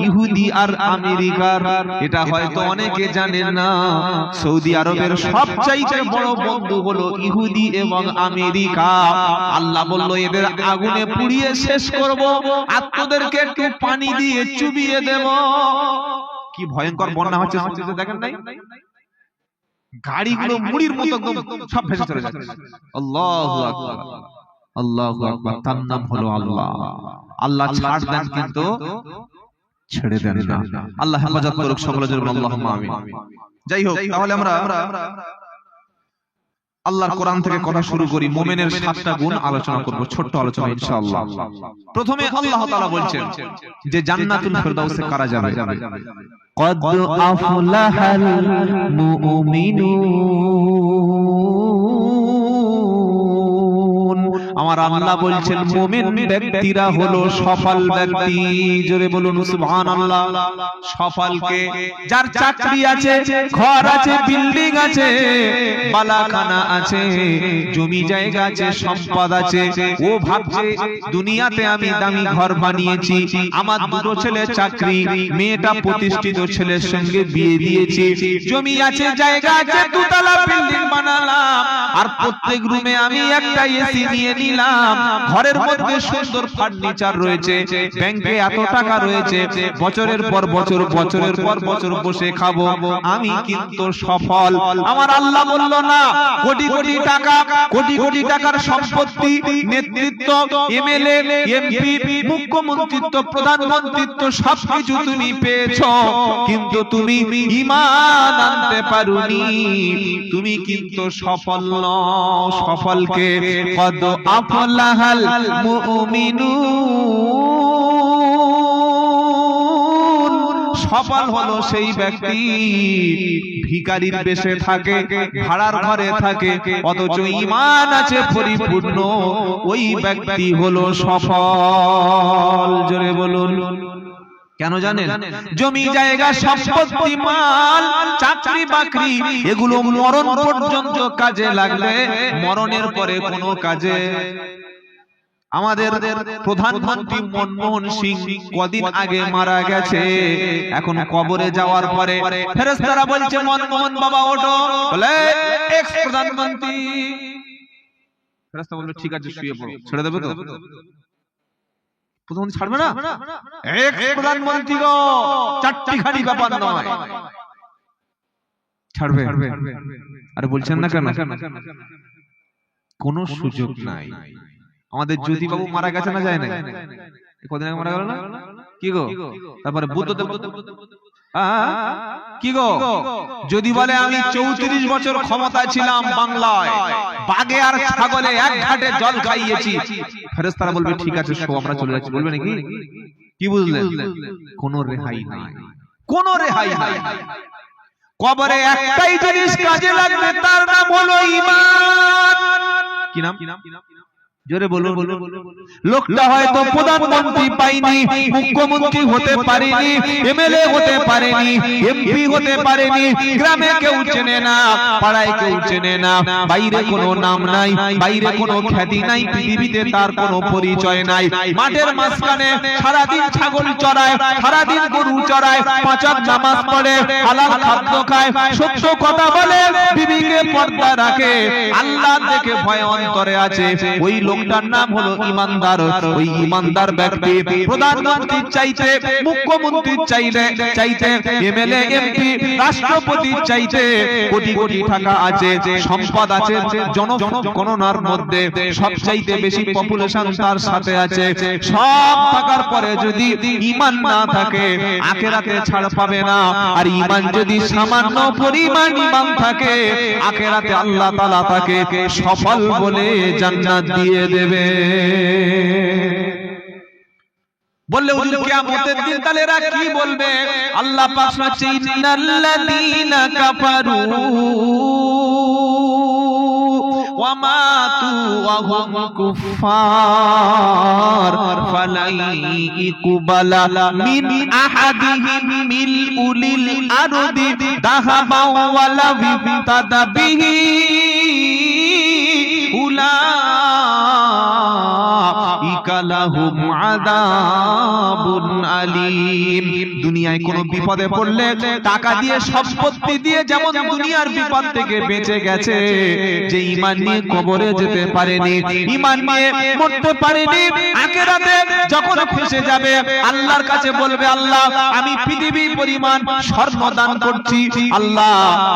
ইহুদি আর আমেরিকার। এটা হয়তো অনেকে জানেন না, সৌদি আরবের সবচেয়ে বড় বন্ধু হলো ইহুদি এবং আমেরিকা। আল্লাহ বলল এদের আগুনে পুড়িয়ে শেষ করব, আর তোদেরকে একটু পানি দিয়ে চুবিয়ে দেব। কি ভয়ঙ্কর বন্যা হচ্ছে দেখেন নাই? গাড়িগুলো মুড়ির মতো একদম সব ভেসে চলে যাচ্ছে। আল্লাহু আকবার, আল্লাহু আকবার। তার নাম হলো আল্লাহ। আল্লাহ ছাড় দেন কিন্তু ছেড়ে দেন না। আল্লাহ হেফাজত করুক সকলে, জোরে বলুন আল্লাহুম্মা আমিন। যাই হোক, তাহলে আমরা আল্লাহর কোরআন থেকে কথা শুরু করি। মুমিনের 7টা গুণ আলোচনা করব, ছোট্ট আলোচনা ইনশাআল্লাহ। প্রথমে আল্লাহ তাআলা বলছেন যে জান্নাতুল ফেরদাউসে কারা যাবে? কদ আফলাহাল মুমিনুন, আমার আল্লাহ বলছেন মুমিন ব্যক্তিরা হলো সফল ব্যক্তি। জোরে বলুন সুবহানাল্লাহ। সফলকে, যার চাকরি আছে, ঘর আছে, বিল্ডিং আছে, বালাখানা আছে, জমি জায়গা আছে, সম্পদ আছে, ও ভাবছে দুনিয়াতে আমি দামি ঘর বানিয়েছি, আমার 2 ছেলে চাকরি, মেয়েটা প্রতিষ্ঠিত ছেলের সঙ্গে বিয়ে দিয়েছি, জমি আছে, জায়গা আছে, 2 তলা বিল্ডিং বানালাম, আর প্রত্যেক রুমে আমি একটা এসি নিয়ে নিলাম, ঘরের মধ্যে সুন্দর ফার্নিচার রয়েছে, ব্যাংকে এত টাকা রয়েছে, বছরের পর বছর, বছরের পর বছর বসে খাবো, আমি কিন্তু সফল। আমার আল্লাহ বলল না, কোটি কোটি টাকা, কোটি কোটি টাকার সম্পত্তি, নেতৃত্ব, এমএলএ, এমপি, মুখ্যমন্ত্রিত্ব, প্রধানমন্ত্রিত্ব সবকিছু তুমি পেয়েছো, কিন্তু তুমি ঈমান আনতে পারোনি, তুমি কিন্তু সফল নও। সফলকে কদ আফলাহাল মুমিনুন, সফল হলো সেই ব্যক্তি ভিখারির বেশে থাকে, ভাড়ার ঘরে থাকে, অথচ ঈমান আছে পরিপূর্ণ, ওই ব্যক্তি হলো সফল। জোরে বলুন। কেন জানেন? জমি জায়গা, সম্পত্তি, মাল, চাকরি বাকরি, এগুলো মরণ পর্যন্ত কাজে লাগবে, মরণের পরে কোনো কাজে। আমাদের প্রধানমন্ত্রী মনমোহন সিং কদিন আগে মারা গেছে, এখন কবরে যাওয়ার পরে ফেরেশতারা বলছে মনমোহন বাবা ওঠো, বলে এক্স প্রধানমন্ত্রী। ফেরেশতা বলবে ঠিক আছে শুয়ে পড়ো, ছেড়ে দেবে তো? প্রধানমন্ত্রী ছাড়বে না? এক্স প্রধানমন্ত্রী গো, চারটিখানি ব্যাপার নয়, ছাড়বে। আরে বলছেন না কেন? কোনো সুযোগ নাই। আমাদের জ্যোতিবাবু মারা গেছে না, যায় না? কদিন আগে মারা গেল না? কি গো? তারপরে বুদ্ধদেব কি গো? যদি বলে আমি 34 বছর ক্ষমতা ছিলাম বাংলায়, বাগে আর ছাগলে এক ঘাটে জল খাইয়েছি, ফেরেশতারা বলবে ঠিক আছে শো, আমরা চলে যাচ্ছি, বলবে নাকি? কি বুঝলেন? কোনো রেহাই নাই, কোনো রেহাই নাই। কবরে একটাই জিনিস কাজে লাগবে, তার নাম হলো ঈমান। কি নাম? জোরে বলুন। লোকটা হয়তো প্রধানমন্ত্রী পাইনি, মুখ্যমন্ত্রী হতে পারেনি, এমএলএ হতে পারেনি, এমপি হতে পারেনি, গ্রামে কেউ চেনে না, পাড়ায় কেউ চেনে না, বাইরে কোনো নাম নাই, বাইরে কোনো খ্যাতি নাই, পৃথিবীতে তার কোনো পরিচয় নাই। মাঠের মাঝখানে সারাদিন ছাগল চড়ায়, সারাদিন গরু চড়ায়, পাঁচ ওয়াক্ত নামাজ পড়ে, হালাল খাদ্য খায়, সত্য কথা বলে, বিবিকে পর্দা রাখে, আল্লাহ দেখে ভয় অন্তরে আছে, ওই লোকটার নাম হলো ঈমানদার। ওই ঈমানদার ব্যক্তি প্রধানমন্ত্রীর চাইতে, মুখ্যমন্ত্রীর চাইতে, এমএলএ এমপি রাষ্ট্রপতির চাইতে কোটি কোটি টাকা আছে, সম্পদ আছে, জনগণনার মধ্যে সবচাইতে বেশি পপুলেশন তার সাথে আছে, সব থাকার পরে যদি ঈমান না থাকে আখিরাতে ছাড় পাবে না। আর ঈমান যদি সামান্য পরিমাণ ঈমান থাকে আখিরাতে আল্লাহ তাআলা তাকে সফল বলে জান্নাত দিয়ে দেবে। বললে হুজুর কিয়ামতের দিন তাহলে এরা কি বলবে? আল্লাহ পাক বলছে ইন্নাল্লাযীনা কাফারু ওয়া মাতু ওয়া হুম কুফফার ফালাই ইকবালা মিন আহাদিহিম মিলউলিল আরদি দাহাবা ওয়া লা বিতাদা বিহি দুনিয়ায় কোন বিপদে পড়লে টাকা দিয়ে, সম্পত্তি দিয়ে যেমন দুনিয়ার বিপদ থেকে বেঁচে গেছে, যে ঈমান নিয়ে কবরে যেতে পারেনি, ঈমান নিয়ে মরতে পারেনি, আখিরাতে যখন ফেঁসে যাবে আল্লাহর কাছে বলবে, আল্লাহ আমি পৃথিবী পরিমাণ স্বর্ণ দান করছি, আল্লাহ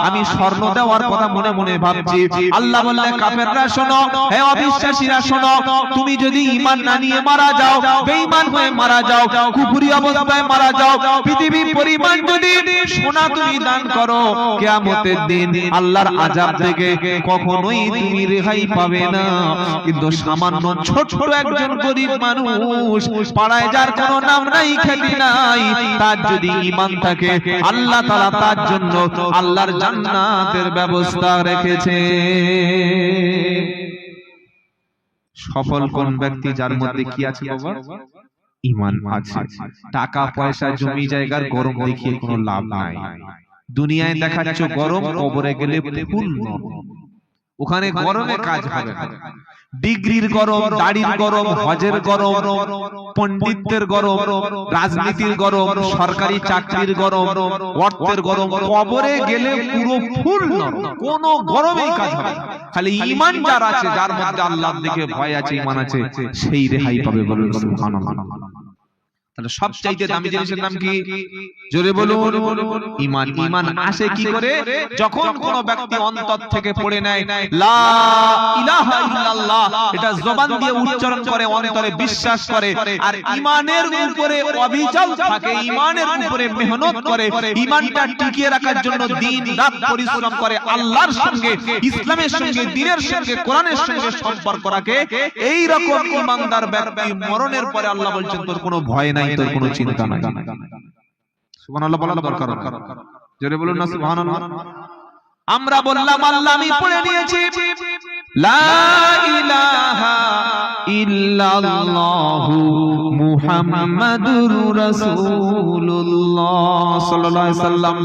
আমি স্বর্ণ দেওয়ার কথা মনে মনে ভাবছি। আল্লাহ বললে কাফেররা শোনো, হে অবিশ্বাসীরা শোনো, তুমি যদি ঈমান না নিয়ে মারা যাও, বেঈমান হয়ে মারা যাও, কুফরি অবস্থায় মারা যাও, পৃথিবী পরিমাণ যদি সোনা তুমি দান করো, কিয়ামতের দিন আল্লাহর আযাব থেকে কখনোই তুমি রেহাই পাবে না। কিন্তু সামান্য ছোট একজন গরীব মানুষ, পাড়ায় যার কোনো নাম নাই, খ্যাতি নাই, তার যদি ঈমান থাকে আল্লাহ তাআলা তার জন্য আল্লাহর জান্নাতের ব্যবস্থা রেখেছে। সফল কোন ব্যক্তি? যার মধ্যে কি আছে বাবা? ঈমান আছে। টাকা পয়সা জমি জায়গার গরম দেখিয়ে কোনো লাভ নাই। দুনিয়ায় দেখাচ্ছ গরম, কবরে গেলে ফুল নরম। ওখানে গরমে কাজ হবে না। ডিগ্রির গরম, দাড়ির গরম, হজের গরম, পণ্ডিতের গরম, রাজনীতির গরম, সরকারি চাকরির গরম, অর্থের গরম, কবরে গেলে পুরো ফুল নরম, কোনো গরমেই কাজ হবে না। খালি ঈমান যার আছে, যার মধ্যে আল্লাহর দিকে ভয় আছে, ঈমান আছে, সেই রেহাই পাবে। বলুন সুবহানাল্লাহ। তাহলে সবচাইতে দামি জিনিসের নাম কি? জোরে বলুন ঈমান। ঈমান আসে কি করে? যখন কোন ব্যক্তি অন্তর থেকে পড়ে নেয় লা ইলাহা ইল্লাল্লাহ, এটা জবান দিয়ে উচ্চারণ করে, অন্তরে বিশ্বাস করে, আর ঈমানের উপরে অবিচল থাকে, ঈমানের উপরে মেহনত করে, ঈমানটা টিকিয়ে রাখার জন্য দিন রাত পরিশ্রম করে, আল্লাহর সঙ্গে, ইসলামের সঙ্গে, দ্বীনের সঙ্গে, কোরআনের সঙ্গে সম্পর্ক রাখে, এই রকম ঈমানদার ব্যক্তি মরণের পরে আল্লাহ বলছেন তোর কোনো ভয় নাই, তোর কোনো চিন্তা নাই। সুবহানাল্লাহ বলা দরকার। জোরে বলুন না সুবহানাল্লাহ। আমরা বললাম আল্লাহ আমি পড়ে নিয়েছি লা ইলাহা ইল্লাল্লাহু মুহাম্মাদুর রাসূলুল্লাহ সাল্লাল্লাহু আলাইহি সাল্লাম।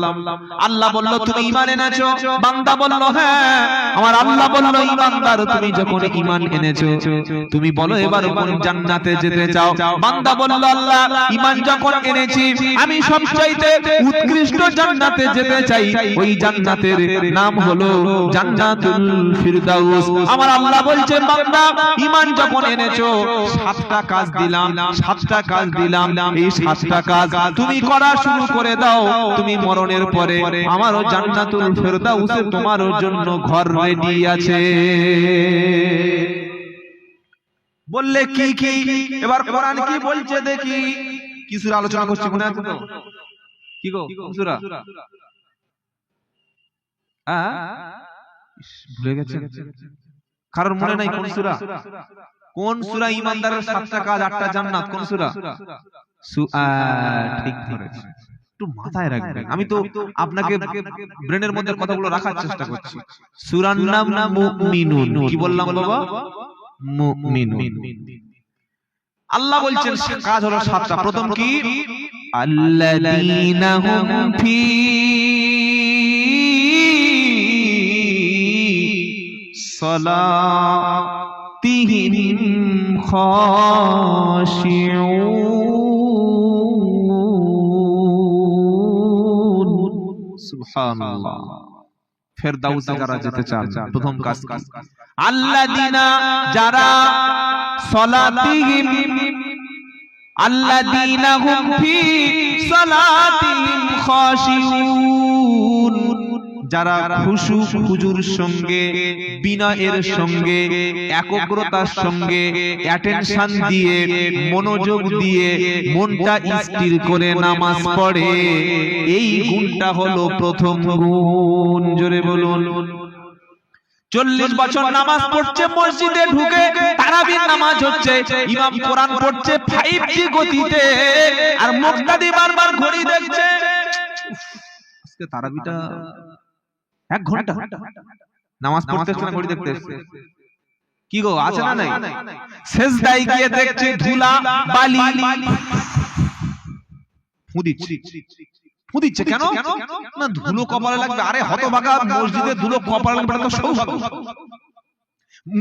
আল্লাহ বলল তুমি ঈমান এনেছো? বান্দা বলল হ্যাঁ। আমার আল্লাহ বলল ঈমানদার তুমি যখন ঈমান এনেছো তুমি বলো এবার কোন জান্নাতে যেতে চাও? বান্দা বলল আল্লাহ ঈমান যখন এনেছি আমি সবচাইতে উৎকৃষ্ট জান্নাতে যেতে চাই, ওই জান্নাতের নাম হলো জান্নাতুল ফিরদাউস। আমার আল্লাহ বলছে বান্দা ঈমান যখন এনেছো সাতটা কাজ দিলাম, সাতটা কাজ দিলাম, এই সাতটা কাজ তুমি করা শুরু করে দাও, তুমি মরণের পরে আমারও জান্নাতুল ফিরদাউসে তোমার জন্য ঘর রেডি আছে। বললে কি কি? এবার কোরআন কি বলছে দেখি। কি সূরা আলোচনা করছি মনে আছে তো? কি গো কোন সূরা? ভুলে গেছেন? কারণ মনে নাই কোন সূরা? কোন সূরা? ঈমানদারের সাতটা কাজ, আটটা জান্নাত, কোন সূরা? ঠিক ধরেছে। একটু মাথায় রাখবেন, আমি তো আপনাকে ব্রেনের মধ্যে কথাগুলো রাখার চেষ্টা করছি। সূরার নাম মুমিনুন, কি বললাম বাবা? মুমিনুন। আল্লাহ বলছেন কাজ হলো সাতটা। প্রথম কি? আল্লাযীনা হুম ফি সালাতিহিম খাশিউন। সুবহানাল্লাহ। ফেরদাউসে যারা যেতে চান প্রথম কাজ কি? আল্লাযীনা, যারা সালাতিহিম, আল্লাযীনা হুম ফি সালাতিহিম খাশিউন, যারা খুশু খুজুর সঙ্গে, বিনয়ের সঙ্গে, একগ্রতার সঙ্গে, অ্যাটেনশন দিয়ে, মনোযোগ দিয়ে, মনটা স্থির করে নামাজ পড়ে, এই গুণটা হলো প্রথম গুণ। জোরে বলুন। 40 বছর নামাজ পড়ছে, মসজিদে ঢুকে তারাবির নামাজ হচ্ছে, ইমাম কোরআন পড়ছে 5G গতিতে, আর মুক্তাদি বারবার ঘড়ি দেখছে। আজকে তারাবিটা 1 ঘন্টা নামাজ পড়তে না, ঘড়ি দেখতে এসেছে। কি গো, আছে না নাই? সেজদায় গিয়ে দেখছে ধুলা বালি, ফুদিচ্ছে কেন? না ধুলো কপালে লাগবে। আরে হতভাগা, মসজিদে ধুলো কপালে লাগবে তো সৌভাগ্য।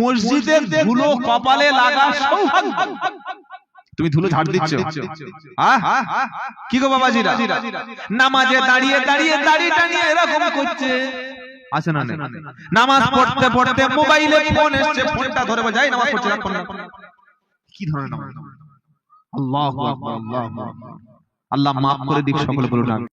মসজিদের ধুলো কপালে লাগা সৌভাগ্য। তুমি ধুলো ঝাড় দিচ্ছ, কি গো বাবাজিরা? নামাজে দাঁড়িয়ে দাঁড়িয়ে দাড়ি টানিয়ে এরকম করছে, আছে না? নামাজ পড়তে পড়তে মোবাইলে ফোন এসছে, ফোনটা ধরে যাই নামাজ পড়ছে। কি ধরনের নামাজ? আল্লাহু আকবার, আল্লাহু আকবার। আল্লাহ মাফ করে দিক সকলে বলুন।